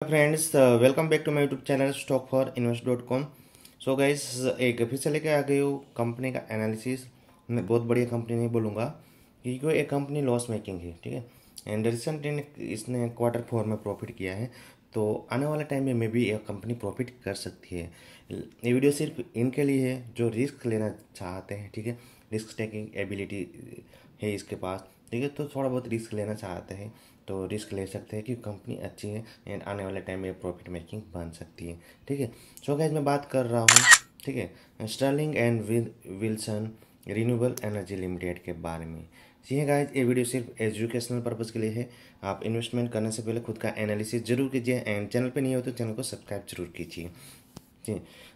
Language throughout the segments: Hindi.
Friends, welcome back to my YouTube channel stock for invest dot com. So guys, एक फिर से लेके आ गई हूँ कंपनी का एनालिसिस। मैं बहुत बढ़िया कंपनी नहीं बोलूँगा क्योंकि एक कंपनी लॉस मेकिंग है, ठीक है। एंड रिसेंटली इसने क्वार्टर 4 में प्रॉफिट किया है, तो आने वाले टाइम में भी एक कंपनी प्रॉफिट कर सकती है। ये वीडियो सिर्फ इनके लिए है जो रिस्क लेना चाहते हैं, ठीक है। रिस्क टेकिंग एबिलिटी है इसके पास, ठीक है। तो थोड़ा बहुत रिस्क लेना चाहते हैं तो रिस्क ले सकते हैं कि कंपनी अच्छी है एंड आने वाले टाइम में प्रॉफिट मेकिंग बन सकती है, ठीक है। सो गाइस, मैं बात कर रहा हूँ, ठीक है, Sterling and Wilson renewable energy limited के बारे में। जी है गाइस, ये वीडियो सिर्फ एजुकेशनल पर्पज़ के लिए है। आप इन्वेस्टमेंट करने से पहले खुद का एनालिसिस जरूर कीजिए एंड चैनल पे नहीं हो तो चैनल को सब्सक्राइब जरूर कीजिए। जी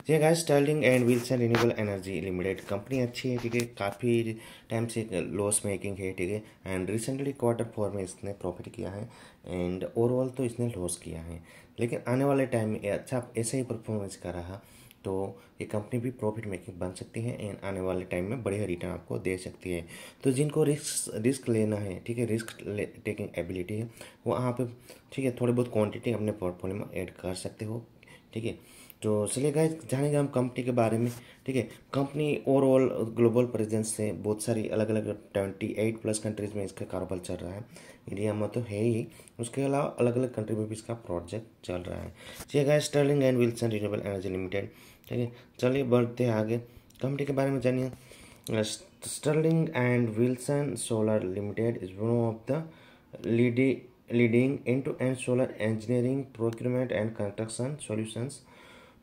जी guys, Sterling and Wilson renewable energy limited company अच्छी है, ठीक है। काफ़ी टाइम से लॉस मेकिंग है, ठीक है। एंड रिसेंटली क्वार्टर 4 में इसने प्रॉफिट किया है एंड ओवरऑल तो इसने लॉस किया है, लेकिन आने वाले टाइम में अच्छा ऐसा ही परफॉर्मेंस कर रहा तो ये कंपनी भी प्रॉफिट मेकिंग बन सकती है एंड आने वाले टाइम में बढ़िया रिटर्न आपको दे सकती है। तो जिनको रिस्क लेना है, ठीक है, रिस्क टेकिंग एबिलिटी है, वो यहाँ पे, ठीक है, थोड़ी बहुत क्वांटिटी अपने पोर्टफोलियो में ऐड कर सकते हो, ठीक है। तो चलिए गाइस, जानेंगे हम कंपनी के बारे में, ठीक है। कंपनी ओवरऑल ग्लोबल प्रेजेंस से बहुत सारी अलग अलग 28+ कंट्रीज में इसका कारोबार चल रहा है। इंडिया में तो है ही, उसके अलावा अलग अलग कंट्री में भी इसका प्रोजेक्ट चल रहा है। चलिए guys, Sterling and Wilson renewable energy limited, ठीक है। चलिए बढ़ते हैं आगे, कंपनी के बारे में जानिए। Sterling and Wilson solar limited is one of the leading end-to-end solar engineering, procurement and construction solutions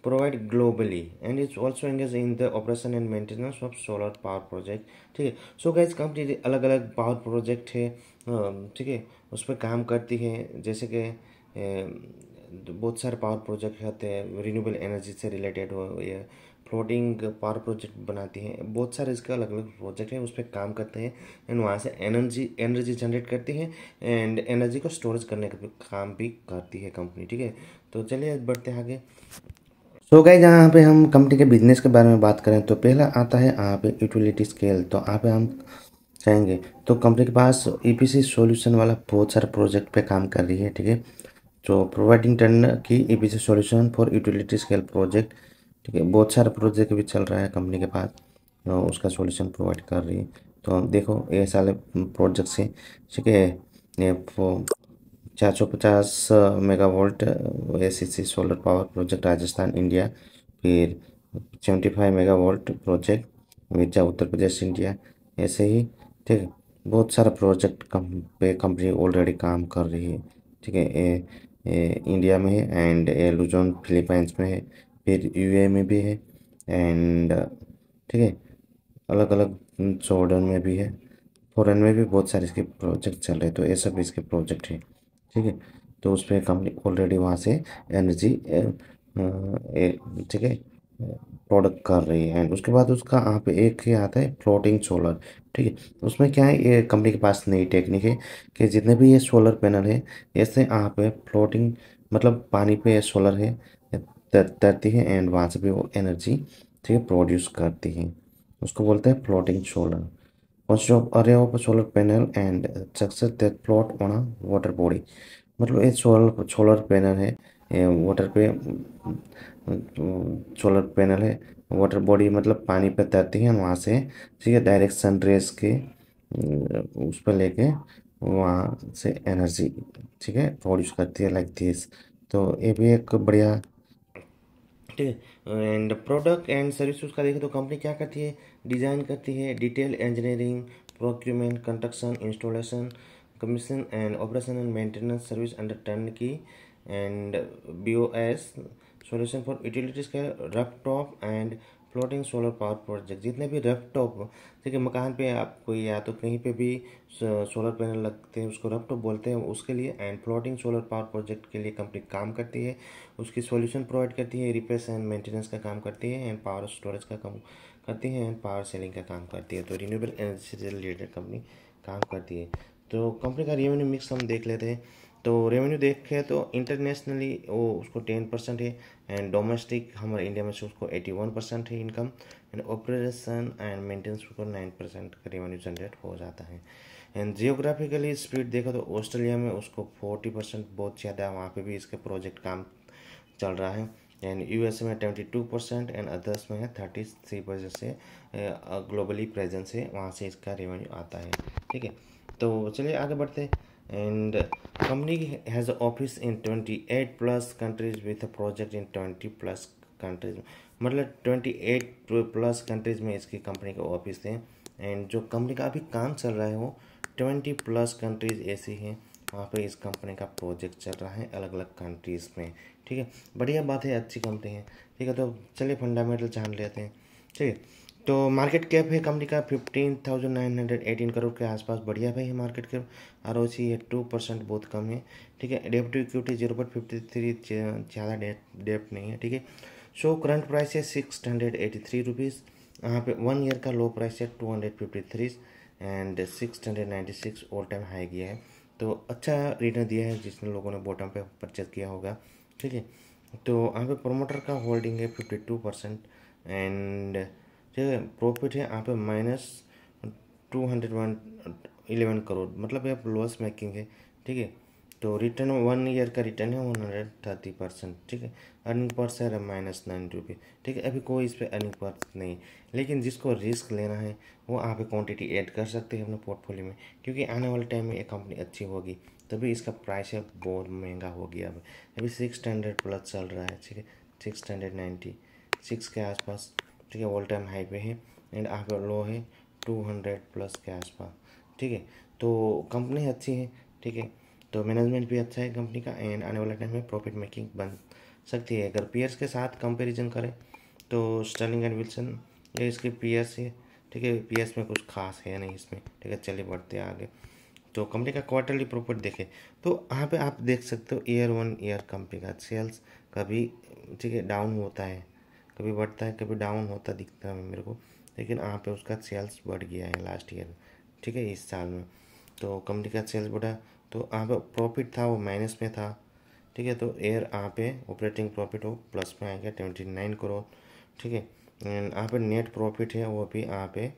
provide globally, and it's also engaged in the operation and maintenance of solar power project, ठीक है। सो गाइस, कंपनी अलग अलग पावर प्रोजेक्ट है, ठीक है, उस पर काम करती है। जैसे कि बहुत सारे पावर प्रोजेक्ट होते हैं रिन्यूएबल एनर्जी से रिलेटेड हो या फ्लोटिंग पावर प्रोजेक्ट बनाती हैं, बहुत सारे इसके अलग अलग प्रोजेक्ट हैं, उस पर काम करते हैं एंड वहाँ से एनर्जी जनरेट करती है एंड एनर्जी को स्टोरेज करने का काम भी करती है कंपनी, ठीक है। तो चलिए बढ़ते हैं आगे। सो गाइस, यहाँ पे हम कंपनी के बिजनेस के बारे में बात करें तो पहला आता है यहाँ पे यूटिलिटी स्केल। तो यहाँ पे हम चाहेंगे तो कंपनी के पास ईपीसी सॉल्यूशन वाला बहुत सारे प्रोजेक्ट पे काम कर रही है, ठीक है। जो प्रोवाइडिंग टर्न की EPC solution for utility scale project, ठीक है। बहुत सारे प्रोजेक्ट भी चल रहा है कंपनी के पास, उसका सॉल्यूशन प्रोवाइड कर रही है। तो देखो ये सारे प्रोजेक्ट से, ठीक है, ये 450 megawatt ACC solar power project Rajasthan India, फिर 75 megawatt project Mirza Uttar Pradesh India, ऐसे ही, ठीक है। बहुत सारा प्रोजेक्ट पे कंपनी ऑलरेडी काम कर रही है, ठीक है। इंडिया में है एंड ये लुजोन फिलीपाइंस में है, फिर यूए में भी है एंड, ठीक है, अलग अलग जॉर्डन में भी है, फॉरेन में भी बहुत सारे इसके प्रोजेक्ट चल रहे हैं। तो ये सब इसके प्रोजेक्ट है, ठीक है। तो उस पर कंपनी ऑलरेडी वहाँ से एनर्जी, ठीक है, प्रोडक्ट कर रही है। एंड उसके बाद उसका यहाँ पे एक ही आता है फ्लोटिंग सोलर, ठीक है। उसमें क्या है, ये कंपनी के पास नई टेक्निक है कि जितने भी ये सोलर पैनल है, ऐसे यहाँ पे फ्लोटिंग, मतलब पानी पे सोलर है, तरती है एंड वहाँ से भी वो एनर्जी, ठीक है, प्रोड्यूस करती है। उसको बोलते हैं floating solar. Consist of array of solar panel and structure that float on a water body। मतलब ये सोलर पैनल है, ये वाटर पे सोलर पैनल है, वाटर बॉडी मतलब पानी पे तैरती है वहाँ से, ठीक है, डायरेक्ट सन रेज के उस पर लेके वहाँ से एनर्जी, ठीक है, प्रोड्यूस करती है लाइक दिस। तो ये भी एक बढ़िया, ठीक है। एंड प्रोडक्ट एंड सर्विस का देखें तो कंपनी क्या करती है, डिज़ाइन करती है, detail engineering, procurement, construction, installation, commission and operation and maintenance service under turnkey and BOS solution for utilities का rooftop and floating solar power project. जितने भी रफ टॉप, ठीक है, मकान पे आपको या तो कहीं पे भी सोलर पैनल लगते हैं उसको रफ टॉप बोलते हैं, उसके लिए and floating solar power project के लिए कंपनी काम करती है, उसकी सॉल्यूशन प्रोवाइड करती है, रिपेयर्स एंड मेंटेनेंस का काम करती है एंड पावर स्टोरेज का काम करती है एंड पावर सेलिंग का काम करती है। तो रिन्यूएबल एनर्जी से रिलेटेड कंपनी काम करती है। तो कंपनी का रेवेन्यू मिक्स हम देख लेते हैं। तो रेवेन्यू देखें तो इंटरनेशनली वो उसको 10% है एंड डोमेस्टिक हमारे इंडिया में से उसको 81% है income and operation and maintenance उसको 9% का रेवेन्यू जनरेट हो जाता है। एंड जियोग्राफिकली स्प्लिट देखो तो ऑस्ट्रेलिया में उसको 40% बहुत ज़्यादा, वहाँ पे भी इसके प्रोजेक्ट काम चल रहा है। एंड यूएस में 22% एंड अदर्स में है 33% से ग्लोबली प्रेजेंस है, वहाँ से इसका रेवेन्यू आता है। ठीक है, तो चलिए आगे बढ़ते हैं। And company has office in 28+ countries with a project in 20+ countries, मतलब 28+ कंट्रीज में इसकी कंपनी का ऑफिस है। एंड जो कंपनी का अभी काम चल रहा है वो 20+ कंट्रीज ऐसी हैं, वहाँ पे इस कंपनी का प्रोजेक्ट चल रहा है अलग अलग कंट्रीज़ में। ठीक है, बढ़िया बात है, अच्छी कंपनी है। ठीक है, तो चलिए फंडामेंटल जान लेते हैं। ठीक है, तो मार्केट कैप है कंपनी का 15,918 करोड़ के आसपास, बढ़िया भाई है मार्केट कैप। ROC है 2%, बहुत कम है। ठीक है, डेप्ट टू इक्विटी 0.53, ज़्यादा डेप्ट नहीं है। ठीक है, सो करंट प्राइस है 683 रुपीज़। यहाँ पे 1 ईयर का लो प्राइस है 253 एंड 696 ऑल टाइम हाई गया है। तो अच्छा रिटर्न दिया है जिसने लोगों ने बॉटम पे परचेज किया होगा। ठीक है, तो यहाँ पे प्रोमोटर का होल्डिंग है 52% एंड ठीक है, प्रॉफिट है यहाँ पे -211 करोड़, मतलब ये लॉस मेकिंग है। ठीक है, तो रिटर्न 1 ईयर का रिटर्न है 130%। ठीक है, अर्निंग पर शेयर है -9 रुपये। ठीक है, अभी कोई इस पर अर्निंग पर नहीं, लेकिन जिसको रिस्क लेना है वो यहाँ पे क्वांटिटी ऐड कर सकते हैं अपने पोर्टफोलियो में, क्योंकि आने वाले टाइम में ये कंपनी अच्छी होगी तभी इसका प्राइस है बहुत महंगा हो गया। अभी 600+ चल रहा है। ठीक है, 696 के आसपास। ठीक है, ऑल टाइम हाई पे है एंड यहाँ पे लो है 200+ के आसपास। ठीक है, तो कंपनी अच्छी है। ठीक है, तो मैनेजमेंट भी अच्छा है कंपनी का एंड आने वाले टाइम में प्रॉफिट मेकिंग बन सकती है। अगर पीयर्स के साथ कंपैरिजन करें तो स्टर्लिंग एंड विल्सन ये इसके पीयर्स है। ठीक है, पीयर्स में कुछ खास है नहीं इसमें। ठीक है, चलिए बढ़ते हैं आगे। तो कंपनी का क्वार्टरली प्रॉफिट देखें तो यहाँ पे आप देख सकते हो ईयर 1 ईयर कंपनी का सेल्स कभी ठीक है डाउन होता है, कभी बढ़ता है, कभी डाउन होता दिखता है मेरे को, लेकिन यहाँ पे उसका सेल्स बढ़ गया है लास्ट ईयर। ठीक है, इस साल में तो कंपनी का सेल्स बढ़ा, तो यहाँ पे प्रॉफिट था वो माइनस में था। ठीक है, तो यहाँ पे ऑपरेटिंग प्रॉफिट वो प्लस में आ गया 29 करोड़। ठीक है, यहाँ पे नेट प्रॉफिट है वो भी यहाँ पे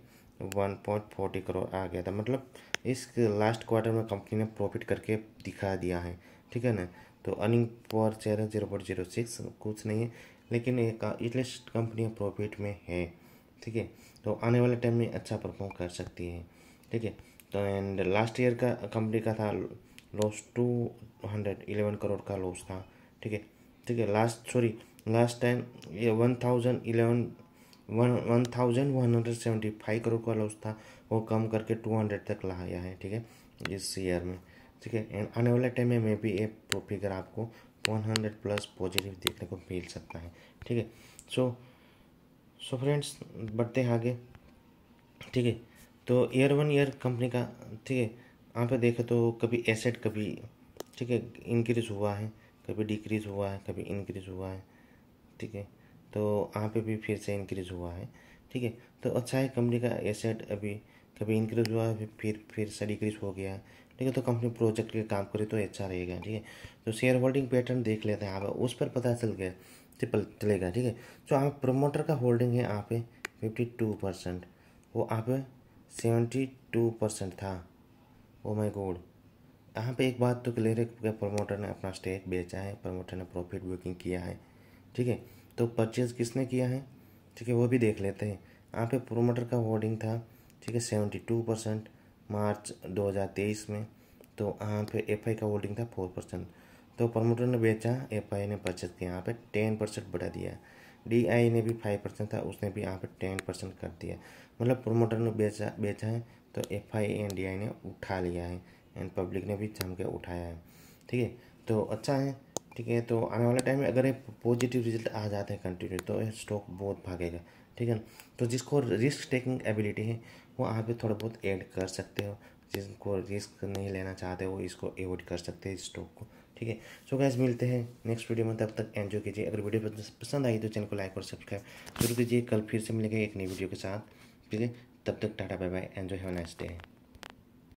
1.40 करोड़ आ गया था, मतलब इस लास्ट क्वार्टर में कंपनी ने प्रॉफिट करके दिखा दिया है। ठीक है ना, तो अर्निंग पर शेयर है 0.06, कुछ नहीं है, लेकिन एक एटलीस्ट कंपनी प्रॉफिट में है। ठीक है, तो आने वाले टाइम में अच्छा परफॉर्म कर सकती है। ठीक है, तो एंड लास्ट ईयर का कंपनी का था लॉस 211 करोड़ का लॉस था। ठीक है, ठीक है, लास्ट टाइम ये 1175 करोड़ का लॉस था, वो कम करके 200 तक लाया है। ठीक है, इस ईयर में। ठीक है, एंड आने वाले टाइम में भी ये फिगर आपको 100+ पॉजिटिव देखने को मिल सकता है। ठीक है, सो फ्रेंड्स बढ़ते हैं आगे। ठीक है, तो ईयर 1 ईयर कंपनी का ठीक है यहाँ पे देखें तो कभी एसेट कभी ठीक है इंक्रीज हुआ है, कभी डिक्रीज हुआ है, कभी इंक्रीज हुआ है। ठीक है, तो यहाँ पे भी फिर से इंक्रीज हुआ है। ठीक है, तो अच्छा है कंपनी का एसेट, अभी कभी इंक्रीज हुआ है फिर से डिक्रीज हो गया है। ठीक है, तो कंपनी प्रोजेक्ट के काम करे तो अच्छा रहेगा। ठीक है, तो शेयर होल्डिंग पैटर्न देख लेते हैं यहाँ पे, उस पर पता चलेगा। ठीक है, तो यहाँ प्रोमोटर का होल्डिंग है यहाँ पे 52%, वो यहाँ पे 72% था। ओ माय गॉड, यहाँ पे एक बात तो क्लियर है कि प्रमोटर ने अपना स्टेक बेचा है, प्रमोटर ने प्रॉफिट बुकिंग किया है। ठीक है, तो परचेज किसने किया है, ठीक है वो भी देख लेते हैं। यहाँ पे प्रोमोटर का होल्डिंग था ठीक है 72% मार्च 2023 में, तो यहाँ पे एफआई का होल्डिंग था 4%, तो प्रमोटर ने बेचा, एफआई ने परचेज किया, यहाँ पे 10% बढ़ा दिया। डीआई ने भी 5% था, उसने भी यहाँ पे 10% कर दिया, मतलब प्रोमोटर ने बेचा है तो एफआई एंड डीआई ने उठा लिया है एंड पब्लिक ने भी जम के उठाया है। ठीक है, तो अच्छा है। ठीक है, तो आने वाले टाइम में अगर ये पॉजिटिव रिजल्ट आ जाते हैं कंटिन्यू तो ये स्टॉक बहुत भागेगा। ठीक है ना, तो जिसको रिस्क टेकिंग एबिलिटी है वो आप भी थोड़ा बहुत ऐड कर सकते हो, जिनको रिस्क नहीं लेना चाहते वो इसको अवॉइड कर सकते हैं इस स्टॉक को। ठीक है, सो गाइस मिलते हैं नेक्स्ट वीडियो में, तब तक एंजॉय कीजिए। अगर वीडियो पसंद आई तो चैनल को लाइक और सब्सक्राइब जरूर कीजिए। कल फिर से मिलेंगे एक नई वीडियो के साथ। ठीक है, तब तक tata bye bye, enjoy, have a nice day.